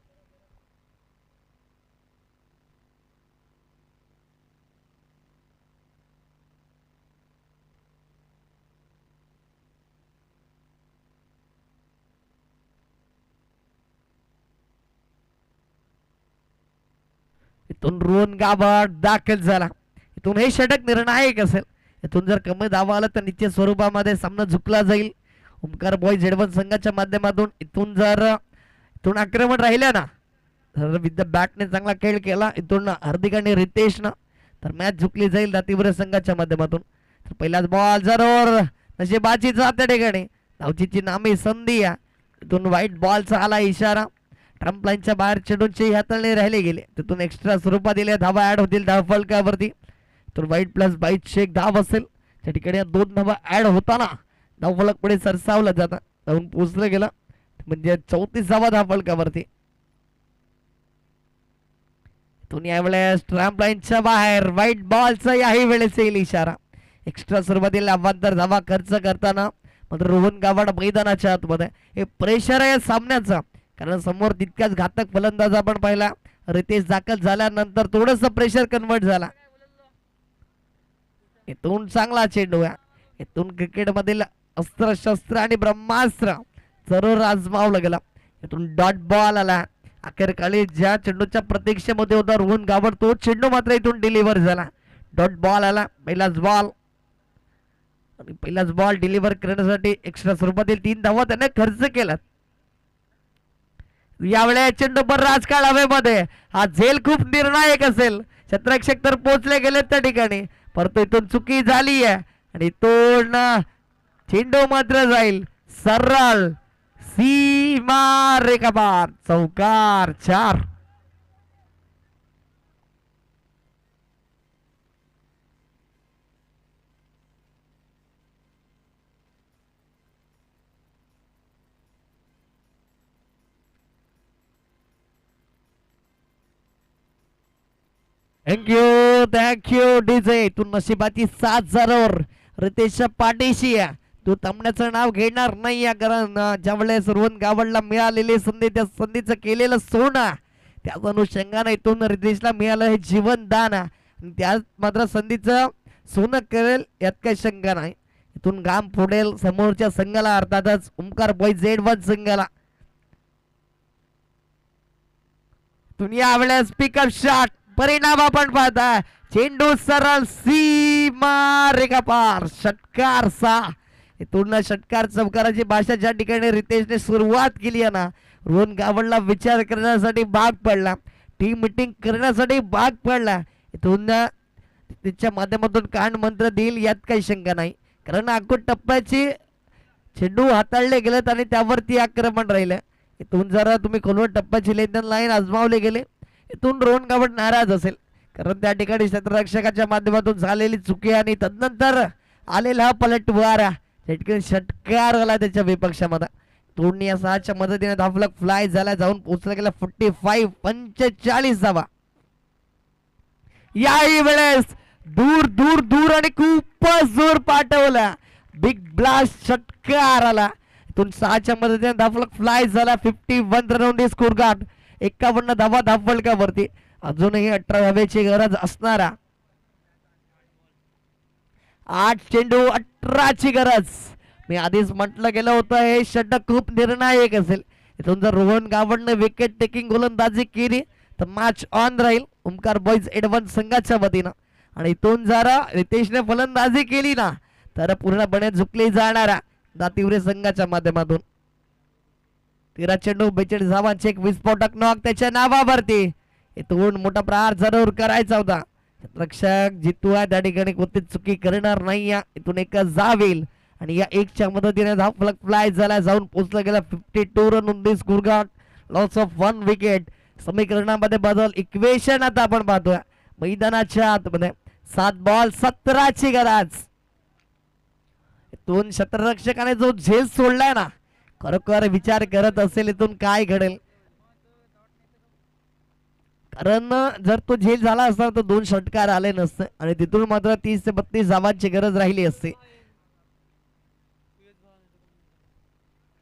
इथून रोहन गाभाट दाखल झाला. इथून हे षटक निर्णायक असेल. इथून जर कमी धावा आला तर निश्चित स्वरूपामध्ये सामना झुकला जाईल ओमकार बॉईज Z1 संघाच्या माध्यमातून. इथून आक्रमण राहिल्या ना तर विद्या बॅटने चांगला खेळ केला इथून हार्दिक आणि रितेशनं तर मॅच झुकली जाईल दातीवर संघाच्या माध्यमातून. तर पहिलाच बॉल जरूर नशिबाची जात त्या ठिकाणी धावचीची नामी संधी. इथून व्हाईट बॉलचा आला इशारा. ट्रम्प लाईनच्या बाहेर चेंडूंची हाताळणी राहिले गेले. तिथून एक्स्ट्रा स्वरूपात दिले धावा ऍड होतील धाव फलकावरती. तर वाईट प्लस 22 एक धाव असेल त्या ठिकाणी 2 धावा ऍड होताना धाव फलक पुढे सरसावलं जातं. धावून पोचलं गेलं म्हणजे 34 धावा धाव फलकावरती. इथून यावेळेस ट्रम्प लाईनच्या बाहेर व्हाईट बॉलचा याही वेळेस येईल इशारा. एक्स्ट्रा स्वरूपातील अवांतर धावा खर्च करताना मात्र रोहन गावाड मैदानाच्या आतमध्ये हे प्रेशर आहे सामन्याचं. कारण समोर तितक्याच घातक फलंदाज आपण पाहिला. रितेश दाखल झाल्यानंतर थोडस प्रेशर कन्वर्ट झाला. इथून चांगला चेंडू आहे. इथून क्रिकेट मधील अस्त्र शस्त्र आणि ब्रह्मास्त्र जरूर आजमावलं गेला. इथून डॉट बॉल आला. अखेरकाळी ज्या चेंडूच्या प्रतीक्षेमध्ये होता रोहन गावड तो चेंडू मात्र इथून डिलिव्हर झाला. डॉट बॉल आला. पहिलाच बॉल डिलिव्हर करण्यासाठी एक्स्ट्रा स्वरूपातील 3 धावा त्याने खर्च केला. यावेळेस चेंडू पर राजकाळ हवेमध्ये हा झेल खूप निर्णायक असेल. क्षेत्ररक्षक तर पोहोचले गेले त्या ठिकाणी परंतु इथून चुकी झाली आहे आणि इथून चेंडू मात्र जाईल सरळ सीमा रेखापार चौकार 4. Thank you DJ. तू नशिबाची साथ जरूर रितेशच्या पाठीशी आहे. तू थांबण्याचं नाव घेणार नाही या कारण ज्या वेळेस रोहन गावडला मिळालेली संधी त्या संधीचं केलेलं सोनं त्याच अनुषंगाने इथून रितेशला मिळालं हे जीवनदान त्यात मात्र संधीचं सोनं करेल यात काही शंका नाही. इथून घाम फोडेल समोरच्या संघाला अर्थातच ओमकार बॉईज Z1 संघाला. दुनिया वेळेस पिकअप शॉट परिणाम आपण पाहता. चेंडू सरळ सीमा रेखापार षटकार 6. इथून षटकार चौकाराची भाषा ज्या ठिकाणी रितेशने सुरुवात केली आहे ना रोहन गावडला विचार करण्यासाठी भाग पडला. टीम मिटिंग करण्यासाठी भाग पडला. इथून त्याच्या माध्यमातून कान मंत्र देईल यात काही शंका नाही. कारण अगोदर टप्प्याची चेंडू हाताळले गेलेत आणि त्यावरती आक्रमण राहिलं. इथून जरा तुम्ही खोलवर टप्प्याची लेनदेन लाईन आजमावले गेले. इथून रोहन गावड नाराज असेल कारण त्या ठिकाणी क्षेत्ररक्षकाच्या माध्यमातून झालेली चुकी आणि तदनंतर आलेला हा पलटवार षटकार आला त्याच्या विपक्षामध्ये. तोडणी या 6च्या मदतीने धावफलक फ्लाय झाला जाऊन पोहोचला गेला 45 धावा. याही वेळेस दूर दूर दूर आणि खूपच दूर पाठवला. बिग ब्लास्ट षटकार आला. इथून 6च्या मदतीने धावफलक फ्लाय झाला. 51 रन स्कोर गार्ड 51 धावा धावफलकावरती. अजूनही 18 धावेची गरज असणारा 8 चेंडू 18ची गरज. मी आधीच म्हटलं गेलं होतं हे षटक खूप निर्णायक असेल. इथून जर रोहन गावडने विकेट टेकिंग गोलंदाजी केली तर मॅच ऑन राहील ओमकार बॉईज Z1 संघाच्या वतीनं. आणि इथून जर रितेशने फलंदाजी केली ना तर पूर्णपणे झुकली जाणारा दातीवरे संघाच्या माध्यमातून. 13 चेंडू 42 धावांचे एक विस्फोटक नॉक त्याच्या नावावरती. इथून मोठा प्रहार जरूर करायचा होता. रक्षक जितू आहे त्या ठिकाणी कोणतीच चुकी करणार नाही. इथून एक जावेल आणि या एकच्या मदतीने धाव फलक फ्लाय झाला, जाऊन पोहोचला गेला 52 रन ऑन दिस गुरगाट, लॉस ऑफ 1 विकेट. समीकरणामध्ये बदल, इक्वेशन आता आपण पाहतोय मैदानाच्या आतमध्ये. 7 बॉल 17ची गरज. इथून क्षेत्ररक्षकाने जो झेल सोडलाय ना, खरोखर विचार करत असेल इथून काय घडेल. कारण जर तो झेल झाला असता तर 2 षटकार आले नसते आणि तिथून मात्र 30 ते 32 धावांची गरज राहिली असते.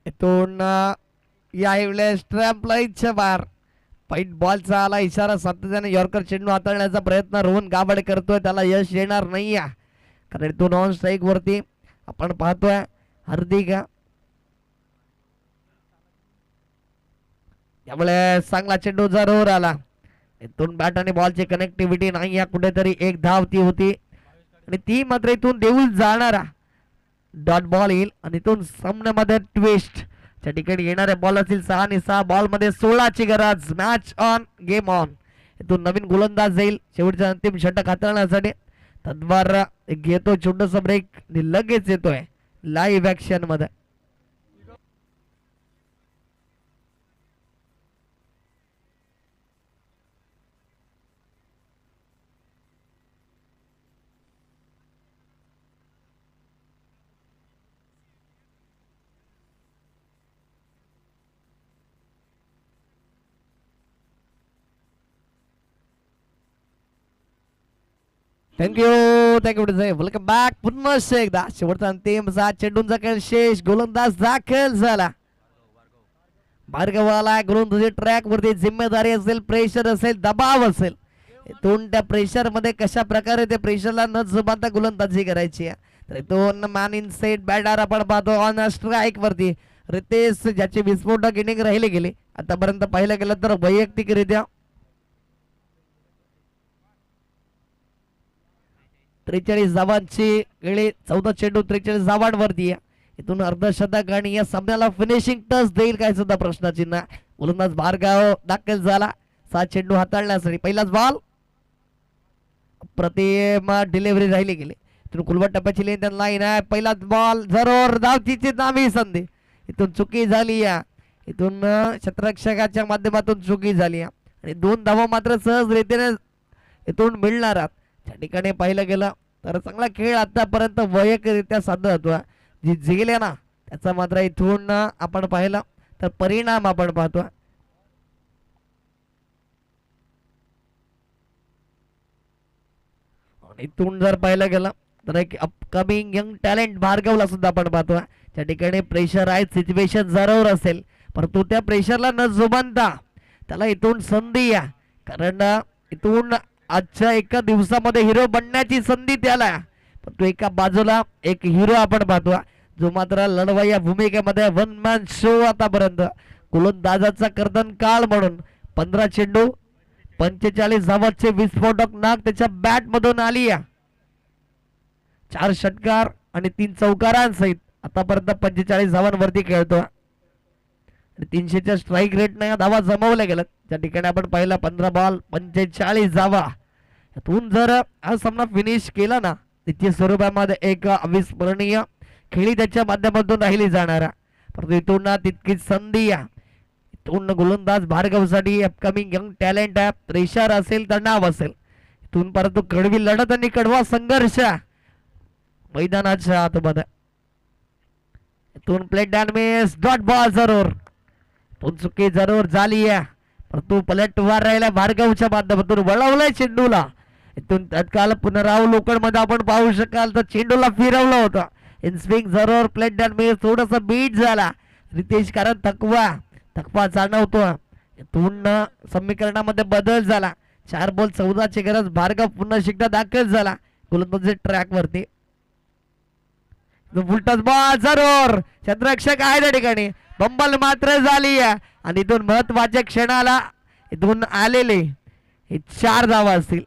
इथून या स्ट्रॅम्प लाईनच्या बाहेर फाईट बॉलचा आला इशारा. सातत्याने यॉर्कर चेंडू हाताळण्याचा प्रयत्न रोहन गावडे करतोय, त्याला यश येणार नाही आहे. कारण तो नॉन स्ट्राईक वरती आपण पाहतोय हार्दिक. त्यामुळे चांगला चेंडू जरूर आला. इथून बॅट आणि बॉलची कनेक्टिव्हिटी नाही आहे, कुठेतरी एक धाव ती होती आणि ती मात्र इथून देऊन जाणारा डॉट बॉल येईल आणि इथून सामन्यामध्ये ट्विस्ट. त्या ठिकाणी येणारे बॉल असतील 6 आणि 6 बॉल मध्ये 16ची गरज. Match on game on. इथून नवीन गोलंदाज जाईल शेवटच्या अंतिम षटक हाताळण्यासाठी. तद्वार घेतो छोटस ब्रेक, लगेच येतोय लाईव्ह ऍक्शन मध्ये. Thank you thank you welcome back. पुन्हा एकदा शेवटचा अंतिम 7 चेंडूंचा खेळ शेष. गोलंदाज दाखल झाला. भार्गवाला गोलंदाजी ट्रॅक वरती जिम्मेदारी असेल, प्रेशर असेल, दबाव असेल. इथून त्या प्रेशर मध्ये कशा प्रकारे त्या प्रेशरला न जुमानता गोलंदाजी करायची आहे. तर इथून मॅन इन सेट बॅटर आपण पाहतो ऑन स्ट्राईक वरती रितेश, ज्याची विस्फोटक इनिंग राहिले गेले आतापर्यंत पाहिलं गेलं तर वैयक्तिकरित्या 43 धावांची गेली 14 चेंडू 43 धावांवरती. इथून अर्धशतक आणि या सामन्याला फिनिशिंग टच देईल काय सुद्धा प्रश्नचिन्ह. गोलंदाज भार्गव दाखल झाला 7 चेंडू हाताळण्यासाठी. पहिलाच बॉल प्रतिम डिलिव्हरी राहिली गेली. इथून कुलवट टप्प्याची लेन लाईन आहे. पहिलाच बॉल जरूर धावचीची नामी संधी. इथून चुकी झाली या. इथून क्षेत्ररक्षकाच्या माध्यमातून चुकी झाली आणि 2 धावा मात्र सहज रीतीने इथून मिळणार. त्या ठिकाणी पाहिलं गेलं तर चांगला खेळ आतापर्यंत वैयक्तिकरित्या साधला होता. जी जिंकले ना त्याचा मात्र इथून आपण पाहिलं तर परिणाम आपण पाहतो. इथून जर पाहिलं गेलं तर एक अपकमिंग यंग टॅलेंट भार्गवला सुद्धा आपण पाहतो. त्या ठिकाणी प्रेशर आहे, सिच्युएशन जरूर असेल परंतु त्या प्रेशरला न जुमानता त्याला इथून संधी या. कारण इथून आजच्या एका दिवसामध्ये हिरो बनण्याची संधी त्याला. पण तो एका बाजूला एक हिरो आपण पाहतो जो मात्र लढवाई या भूमिकेमध्ये वन मॅन शो आतापर्यंत गोलंदाजाचा कर्दन काळ म्हणून 15 चेंडू 45 धावांचे विस्फोटक नाग त्याच्या बॅट मधून आली या. 4 षटकार आणि 3 चौकारांसहित आतापर्यंत 45 धावांवरती खेळतो. 300च्या स्ट्राईक रेट नाही धावा जमवल्या गेल्या. त्या ठिकाणी आपण पाहिला 15 बॉल 45 धावा. यातून जर हा सामना फिनिश केला ना निश्चित स्वरूपामध्ये एक अविस्मरणीय खेळी त्याच्या माध्यमातून राहिली जाणार. परंतु इथून तितकीच संधी या. इथून गोलंदाज भार्गवसाठी अपकमिंग यंग टॅलेंट आहे. प्रेशर असेल तणाव असेल इथून परंतु कडवी लढत आणि कडवा संघर्ष मैदानाच्या आतमध्ये. इथून plate and miss dot ball जरूर. इथून चुकी जरूर झाली आहे परंतु पलटवार राहिला भार्गवच्या माध्यमातून वळवलाय चेंडूला. इथून तत्काल पुनरावलोकन मध्ये आपण पाहू शकाल तर चेंडूला फिरवलं होतं. इनस्विंग जरूर प्लेट अँड मिस थोडस बीट झाला रितेश कारण थकवा जाणवतो. इथून समीकरणामध्ये बदल झाला. 4 बॉल 14ची गरज. भार्गव पुन्हा शिकता दाखल झाला गोलंदाजी ट्रॅक वरती. फुलटॉस बॉल जरूर. क्षेत्ररक्षक आहे त्या ठिकाणी. बंबल मात्र झाली आणि इथून महत्वाच्या क्षणाला इथून आलेले हे 4 धावा असतील.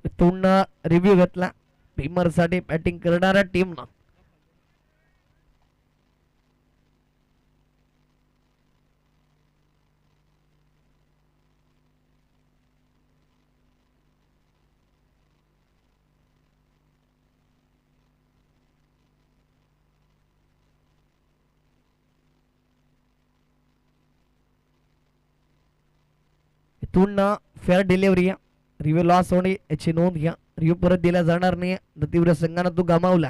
इथून रिव्ह्यू घेतला भीमर साठी बॅटिंग करणाऱ्या टीमनं. इथून फेअर डिलिव्हरी रिव्ह्यू लॉस होणे याची नोंद घ्या. रिव्ह्यू परत दिला जाणार नाही. तीव्र संघानं तो गमावला.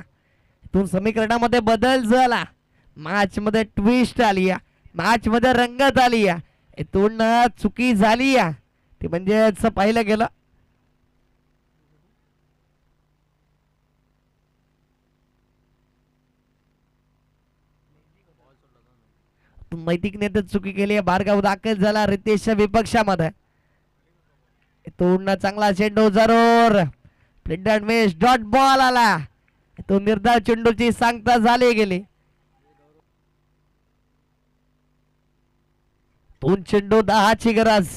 इथून समीकरणामध्ये बदल झाला. मॅच मध्ये ट्विस्ट आली. मॅच मध्ये रंगत आली. इथून चुकी झाली ती म्हणजे पाहिलं गेलं. नैतिक नेते चुकी केली. बारगाव दाखल झाला रितेशच्या विपक्षामध्ये. इथून चांगला चेंडू जरूर डॉट बॉल आला. तो निर्धार चेंडूची सांगता झाली गेली. दोन चेंडू 10ची गरज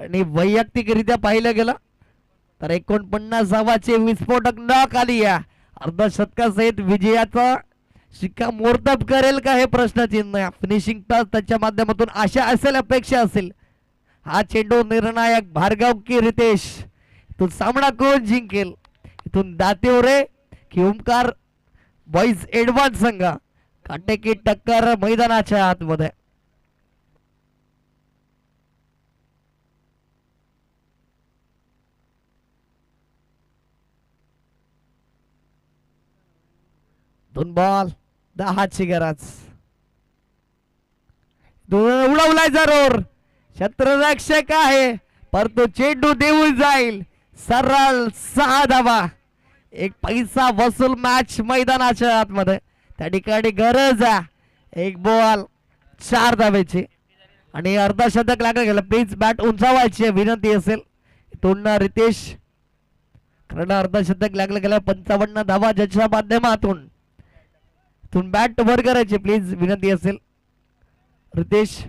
आणि वैयक्तिकरित्या पाहिलं गेलं तर 49वी विस्फोटक नॉक आली. अर्धशतकासहित विजयाचा शिक्कामोर्तब करेल का हे प्रश्नचिन्ह. फिनिशिंग टच त्याच्या माध्यमातून आशा असेल, अपेक्षा असेल. हा चेंडू निर्णायक भार्गव की रितेश. इथून सामना कोण जिंकेल. इथून दातेवरे की ओमकार बॉईज एडव्हान्स संघ. काटेकी टक्कर मैदानाच्या आतमध्ये. दोन बॉल 10ची गरज. उडवलाय जरूर क्षेत्ररक्षक आहे पर तो चेंडू देऊन जाईल. सरळ 6 धावा. एक पैसा वसूल मॅच मैदानाच्या आतमध्ये. त्या ठिकाणी गरज आहे 1 बॉल 4 धावेची आणि अर्धशतक लागलं गेलं. प्लीज बॅट उंचावायची विनंती असेल. इथून रितेश कारण अर्धशतक लागलं गेलं. 55 धावा ज्याच्या माध्यमातून इथून बॅट वर करायची प्लीज विनंती असेल. रितेश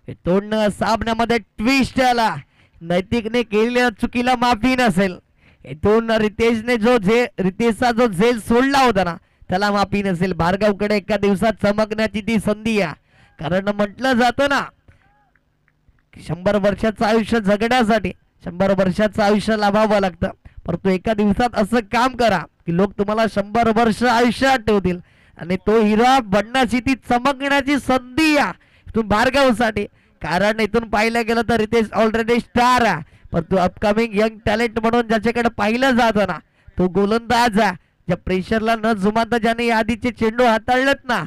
इथून सामन्यामध्ये ट्विस्ट आला. नैतिकने केलेल्या चुकीला माफी नसेल. इथून रितेशचा जो झेल सोडला होता ना त्याला माफी नसेल. भार्गवकडे एका दिवसात चमकण्याची ती संधी आहे. कारण म्हटलं जातं ना 100 वर्षाचं आयुष्य जगण्यासाठी 100 वर्षाचं आयुष्य लाभावं लागतं. परंतु एका दिवसात असं काम करा की लोक तुम्हाला 100 वर्ष आयुष्यात ठेवतील आणि तो हिरा बनण्याची ती चमकण्याची संधी इथून भार्गवसाठी. कारण इथून पाहिलं गेलं तर रितेश ऑलरेडी स्टार आहे परंतु अपकमिंग यंग टॅलेंट म्हणून ज्याच्याकडे पाहिलं जातं ना तो गोलंदाज आहे. ज्या प्रेशरला न जुमानता ज्याने आधीचे चेंडू हाताळलेत ना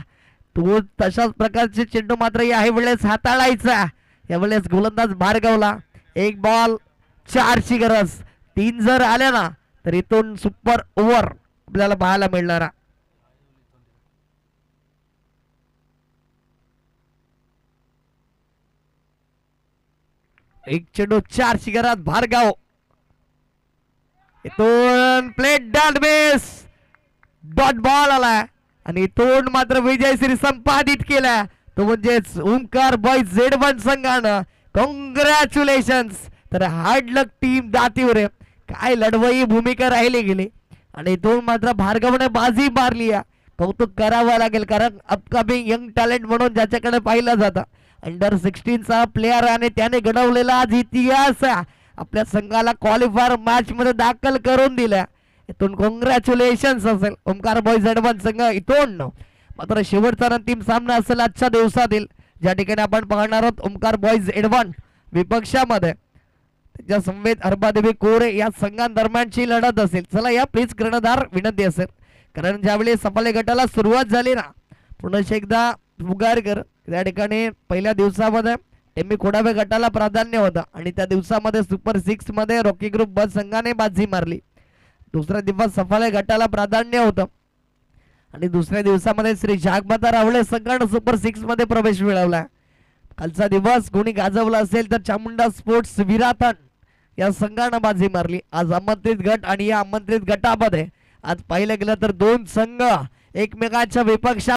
तो तशाच प्रकारचे चेंडू मात्र याही वेळेस हाताळायचा. यावेळेस गोलंदाज भार्गवला. 1 बॉल 4ची गरज. 3 जर आल्या ना तर इथून सुपर ओव्हर आपल्याला पाहायला मिळणार. एक चेंडू 4ची गरज. भार्गव इथून plate dot base dot ball आला आणि इथून मात्र विजयश्री संपादित केला तो म्हणजेच ओमकार बॉईज Z1 संघानं. कॉंग्रॅच्युलेशन्स. तर हार्ड लक टीम दातीवर काय लढवई भूमिका राहिली गेली आणि इथून मात्र भार्गवने बाजी मारली. कौतुक करावं लागेल कारण अपकमिंग यंग टॅलेंट म्हणून ज्याच्याकडे पाहिलं जातं अंडर 16चा प्लेअर आणि त्याने घडवलेला आज इतिहास आपल्या संघाला क्वालिफायर मॅच मध्ये दाखल करून दिल्या. इथून कॉंग्रॅच्युलेशन्स असेल ओमकार बॉईज Z1 संघ. इथून मात्र शेवटचा अंतिम सामना असेल आजच्या दिवसातील ज्या ठिकाणी आपण पाहणार आहोत ओमकार बॉईज Z1 विपक्षामध्ये त्याच्या समवेत हरबादेवी कोरे या संघांदरम्यानची लढत असेल. चला या प्लीज कर्णधार विनंती असेल कारण ज्यावेळी सफाले गटाला सुरुवात झाली ना पुन्हा एकदा पुगारकर त्या ठिकाणी पहिल्या दिवसामध्ये टेमी खोडावे गटाला प्राधान्य होतं आणि त्या दिवसामध्ये सुपर 6 मध्ये रॉकी ग्रुप ब संघाने बाजी मारली. दुसऱ्या दिवस सफाले गटाला प्राधान्य होतं आणि दुसऱ्या दिवसामध्ये श्री जागमाता रावळे संघाने सुपर 6 मध्ये प्रवेश मिळवला. कालचा दिवस कोणी गाजवला असेल तर चामुंडा स्पोर्ट्स विराथन या संघाने बाजी मारली. आज आमंत्रित गट आणि या आमंत्रित गटामध्ये आज पाहिलं गेलं तर 2 संघ एकमेकांच्या विपक्षा